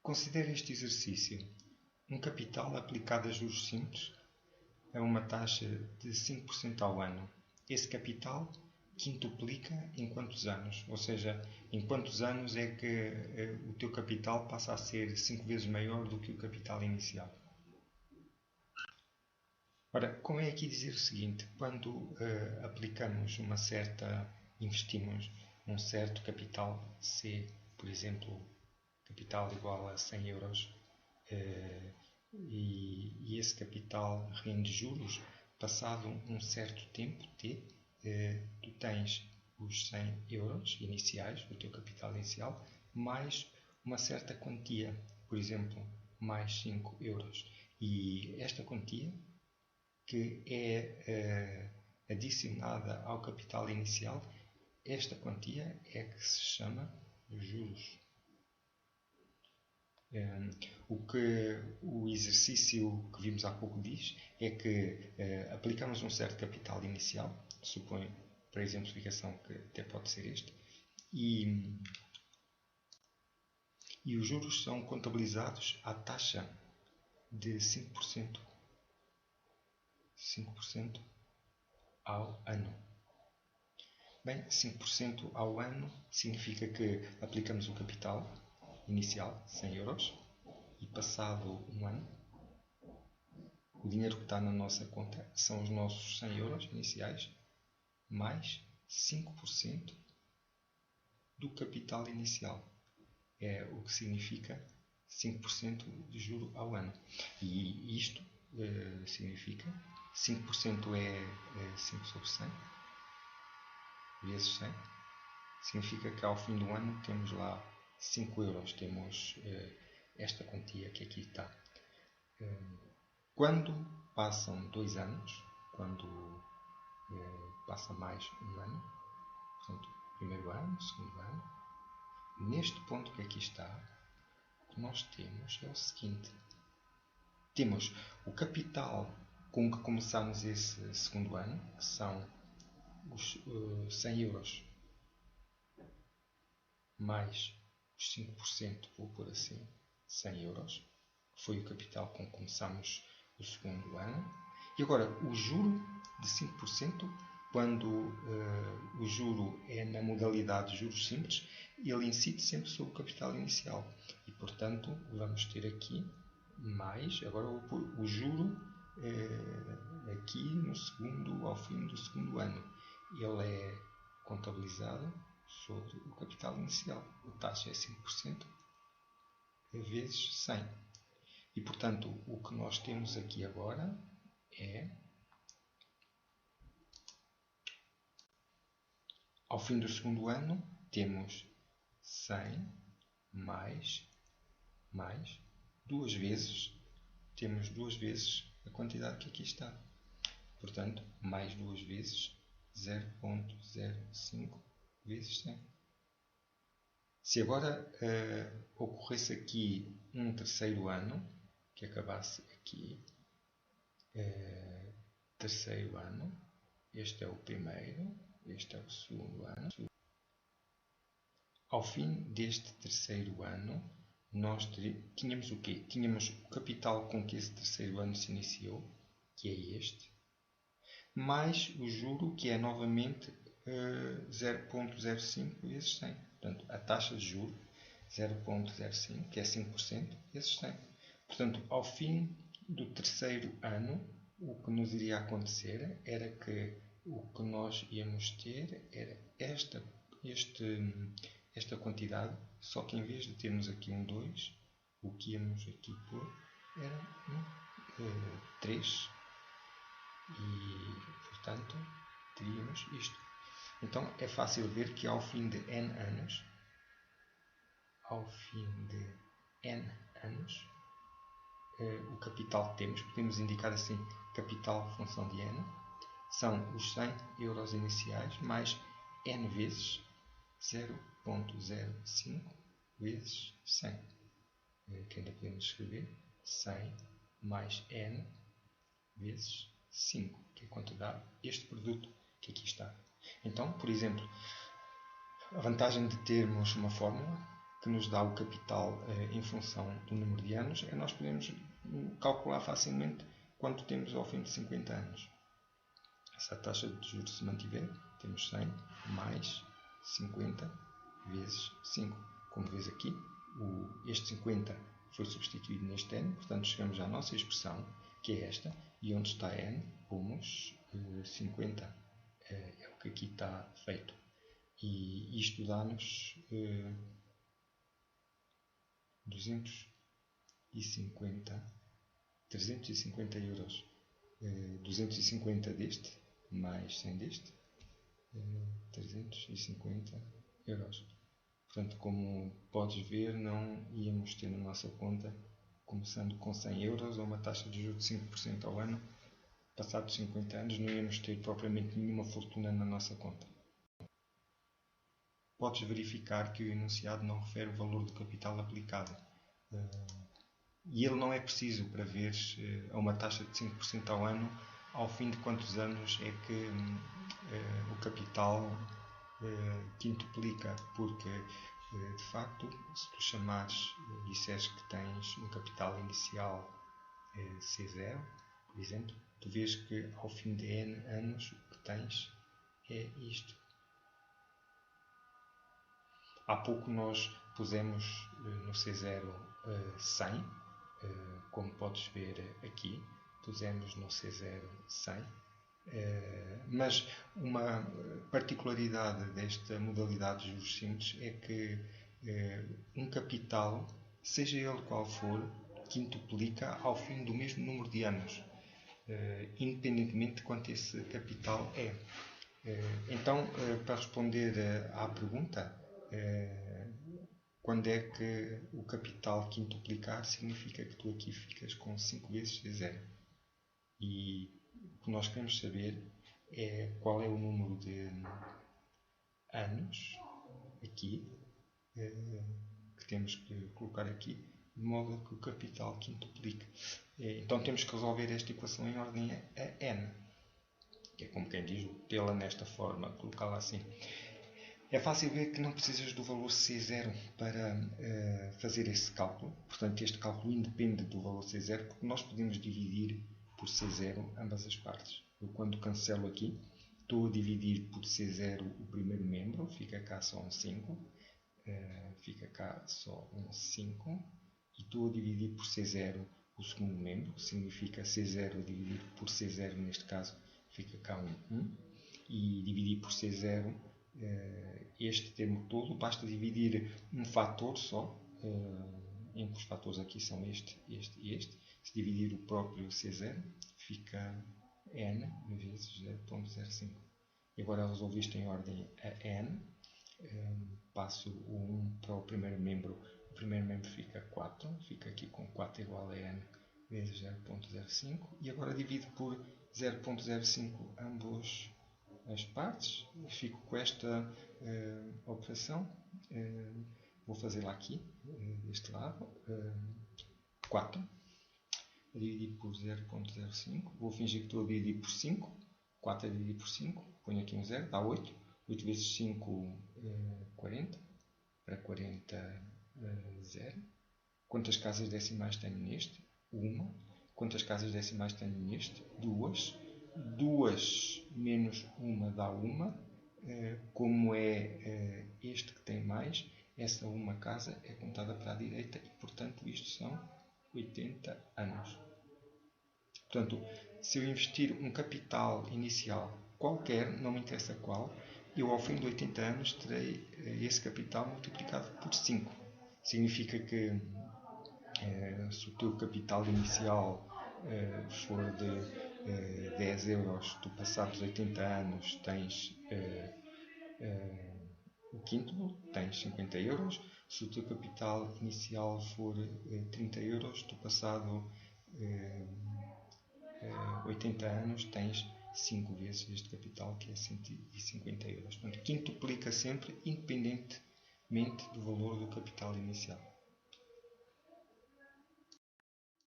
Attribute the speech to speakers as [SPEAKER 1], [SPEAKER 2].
[SPEAKER 1] Considere este exercício. Um capital aplicado a juros simples a uma taxa de 5% ao ano. Esse capital quintuplica em quantos anos? Ou seja, em quantos anos é que o teu capital passa a ser 5 vezes maior do que o capital inicial? Ora, convém aqui dizer o seguinte: quando investimos um certo capital C, por exemplo, capital igual a 100 euros, e esse capital rende juros, passado um certo tempo T, tu tens os 100 euros iniciais, o teu capital inicial, mais uma certa quantia, por exemplo, mais 5 euros. E esta quantia, que é adicionada ao capital inicial, esta quantia é que se chama juros. O que o exercício que vimos há pouco diz é que aplicamos um certo capital inicial, suponho, para exemplificação, que até pode ser este, e os juros são contabilizados à taxa de 5% ao ano. Bem, 5% ao ano significa que aplicamos o capital inicial, 100 euros, e passado um ano, o dinheiro que está na nossa conta são os nossos 100 euros iniciais, mais 5% do capital inicial. É o que significa 5% de juro ao ano. E isto significa 5% é 5 sobre 100 vezes 100. Significa que ao fim do ano temos lá 5 euros. Temos esta quantia que aqui está. Quando passam 2 anos, quando passa mais um ano, portanto, primeiro ano, segundo ano, neste ponto que aqui está, o que nós temos é o seguinte: temos o capital com que começamos esse segundo ano, que são os 100 euros, mais os 5%, vou pôr assim, 100 euros, que foi o capital com que começamos o segundo ano. E agora, o juro de 5%, quando o juro é na modalidade de juros simples, ele incide sempre sobre o capital inicial. E, portanto, vamos ter aqui mais, agora vou pôr o juro aqui ao fim do segundo ano. Ele é contabilizado sobre o capital inicial. A taxa é 5% vezes 100. E, portanto, o que nós temos aqui agora é, ao fim do segundo ano, temos 100 mais duas vezes a quantidade que aqui está. Portanto, mais duas vezes 0,05 vezes 100. Se agora ocorresse aqui um terceiro ano, que acabasse aqui, terceiro ano, este é o primeiro, este é o segundo ano. Ao fim deste terceiro ano, nós tínhamos o quê? Tínhamos o capital com que esse terceiro ano se iniciou, que é este, mais o juro, que é novamente 0,05 vezes 100. Portanto, a taxa de juro, 0,05, que é 5%, vezes 100. Portanto, ao fim do terceiro ano, o que nos iria acontecer era que o que nós íamos ter era esta quantidade, só que em vez de termos aqui um 2, o que íamos aqui pôr era um 3. E, portanto, teríamos isto. Então, é fácil ver que ao fim de n anos, o capital que temos, podemos indicar assim, capital função de n, são os 100 euros iniciais mais n vezes 0,05 vezes 100. Que ainda podemos escrever 100 mais n vezes 5, que é quanto dá este produto que aqui está. Então, por exemplo, a vantagem de termos uma fórmula que nos dá o capital em função do número de anos, nós podemos calcular facilmente quanto temos ao fim de 50 anos. Se a taxa de juros se mantiver, temos 100 mais 50 vezes 5. Como vês aqui, este 50 foi substituído neste n, portanto chegamos à nossa expressão, que é esta, e onde está n, pomos 50. É o que aqui está feito. E isto dá-nos 350 euros. 250 deste, mais 100 deste, 350 euros. Portanto, como podes ver, não íamos ter na nossa conta, começando com 100 euros ou uma taxa de juros de 5% ao ano, passados 50 anos não íamos ter propriamente nenhuma fortuna na nossa conta. Podes verificar que o enunciado não refere o valor do capital aplicado. E ele não é preciso para ver a uma taxa de 5% ao ano ao fim de quantos anos é que o capital quintuplica, porque de facto, se tu chamares e disseres que tens um capital inicial C0, por exemplo, tu vês que ao fim de N anos o que tens é isto. Há pouco nós pusemos no C0 100, como podes ver aqui, pusemos no C0 100, mas uma particularidade desta modalidade de juros simples é que um capital, seja ele qual for, quintuplica ao fim do mesmo número de anos, independentemente de quanto esse capital é. Então, para responder à pergunta, quando é que o capital quintuplicar, significa que tu aqui ficas com 5 vezes C0. E o que nós queremos saber é qual é o número de anos aqui, que temos que colocar aqui, de modo que o capital quintuplique. Então temos que resolver esta equação em ordem a n, que é como quem diz, tê-la nesta forma, colocá-la assim. É fácil ver que não precisas do valor C0 para fazer esse cálculo. Portanto, este cálculo independe do valor C0, porque nós podemos dividir por C0 ambas as partes. Eu, quando cancelo aqui, estou a dividir por C0 o primeiro membro, fica cá só um 5. Fica cá só um 5. E estou a dividir por C0 o segundo membro, significa C0 dividido por C0, neste caso, fica cá um 1. E dividir por C0 este termo todo, basta dividir um fator só, em que os fatores aqui são este e este. Se dividir o próprio C0, fica n vezes 0.05. E agora resolvi isto em ordem a n. Passo o 1 para o primeiro membro. O primeiro membro fica 4. Fica aqui com 4 igual a n vezes 0.05. E agora divido por 0.05 ambos as partes. Fico com esta operação. Vou fazê-la aqui, deste lado. 4. A dividir por 0.05. Vou fingir que estou a dividir por 5. 4 a dividir por 5. Ponho aqui um 0, dá 8. 8 vezes 5, 40. Para 40, 0. Quantas casas decimais tenho neste? 1. Quantas casas decimais tenho neste? 2. 2 menos 1 dá 1. Como é este que tem mais, essa uma casa é contada para a direita e, portanto, isto são 80 anos. Portanto, se eu investir um capital inicial qualquer, não me interessa qual, eu ao fim de 80 anos terei esse capital multiplicado por 5. Significa que se o teu capital inicial for de 10 euros, tu passados 80 anos tens o quíntuplo, tens 50 euros. Se o teu capital inicial for 30 euros, tu passado 80 anos tens 5 vezes este capital, que é 150 euros. Portanto, quintuplica sempre, independentemente do valor do capital inicial.